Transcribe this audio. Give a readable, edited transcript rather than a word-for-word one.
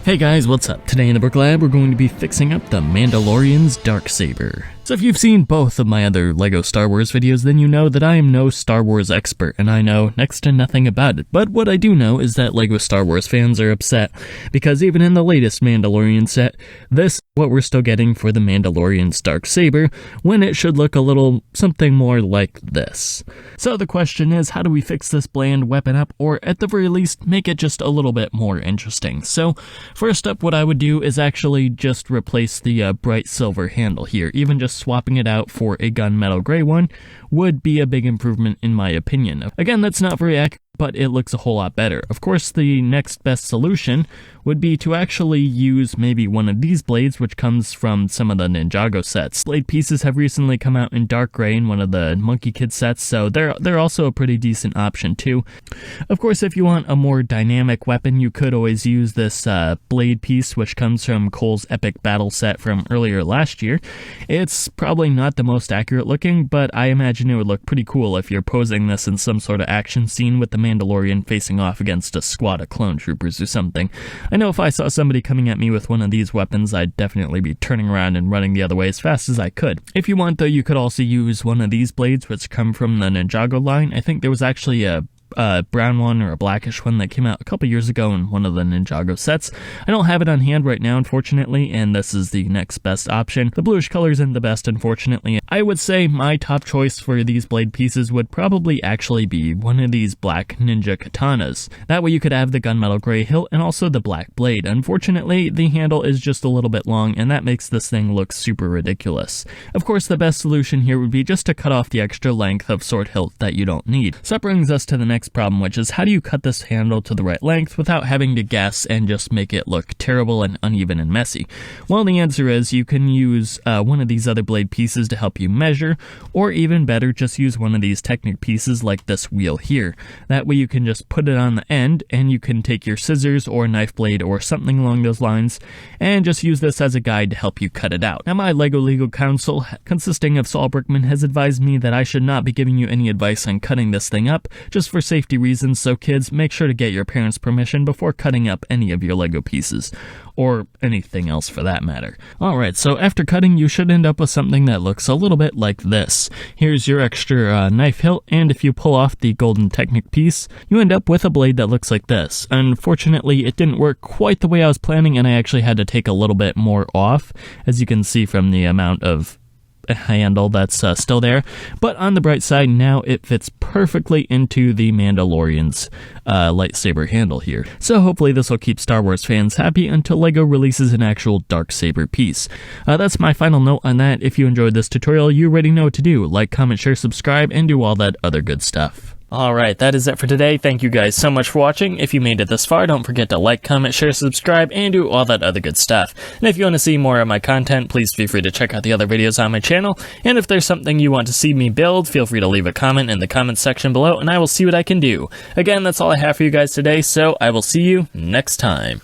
Hey guys, what's up? Today in the BrickLab, we're going to be fixing up the Mandalorian's Dark Saber. So if you've seen both of my other LEGO Star Wars videos, then you know that I am no Star Wars expert, and I know next to nothing about it. But what I do know is that LEGO Star Wars fans are upset, because even in the latest Mandalorian set, this is what we're still getting for the Mandalorian's Dark Saber, when it should look a little something more like this. So the question is, how do we fix this bland weapon up, or at the very least, make it just a little bit more interesting? So first up, what I would do is actually just replace the bright silver handle here. Even just swapping it out for a gunmetal gray one would be a big improvement in my opinion. Again, that's not very accurate, but it looks a whole lot better. Of course, the next best solution would be to actually use maybe one of these blades, which comes from some of the Ninjago sets. Blade pieces have recently come out in dark gray in one of the Monkey Kid sets, so they're also a pretty decent option too. Of course, if you want a more dynamic weapon, you could always use this blade piece, which comes from Cole's Epic Battle set from earlier last year. It's probably not the most accurate looking, but I imagine it would look pretty cool if you're posing this in some sort of action scene with the Mandalorian facing off against a squad of clone troopers or something. I know if I saw somebody coming at me with one of these weapons, I'd definitely be turning around and running the other way as fast as I could. If you want though, you could also use one of these blades which come from the Ninjago line. I think there was actually a brown one or a blackish one that came out a couple years ago in one of the Ninjago sets. I don't have it on hand right now, unfortunately, and this is the next best option. The bluish color isn't the best, unfortunately. I would say my top choice for these blade pieces would probably actually be one of these black ninja katanas. That way you could have the gunmetal gray hilt and also the black blade. Unfortunately, the handle is just a little bit long, and that makes this thing look super ridiculous. Of course, the best solution here would be just to cut off the extra length of sword hilt that you don't need. So that brings us to the next problem, which is how do you cut this handle to the right length without having to guess and just make it look terrible and uneven and messy? Well, the answer is you can use one of these other blade pieces to help you measure, or even better, just use one of these Technic pieces like this wheel here. That way you can just put it on the end and you can take your scissors or knife blade or something along those lines and just use this as a guide to help you cut it out. Now, my LEGO legal counsel, consisting of Saul Brickman, has advised me that I should not be giving you any advice on cutting this thing up, just for safety reasons, so kids, make sure to get your parents' permission before cutting up any of your LEGO pieces, or anything else for that matter. Alright, so after cutting, you should end up with something that looks a little bit like this. Here's your extra knife hilt, and if you pull off the golden Technic piece, you end up with a blade that looks like this. Unfortunately, it didn't work quite the way I was planning, and I actually had to take a little bit more off, as you can see from the amount of handle that's still there, but on the bright side, now it fits perfectly into the Mandalorian's lightsaber handle here. So hopefully this will keep Star Wars fans happy until LEGO releases an actual Dark Saber piece. That's my final note on that. If you enjoyed this tutorial, you already know what to do. Like, comment, share, subscribe, and do all that other good stuff. Alright, that is it for today. Thank you guys so much for watching. If you made it this far, don't forget to like, comment, share, subscribe, and do all that other good stuff. And if you want to see more of my content, please feel free to check out the other videos on my channel. And if there's something you want to see me build, feel free to leave a comment in the comments section below, and I will see what I can do. Again, that's all I have for you guys today, so I will see you next time.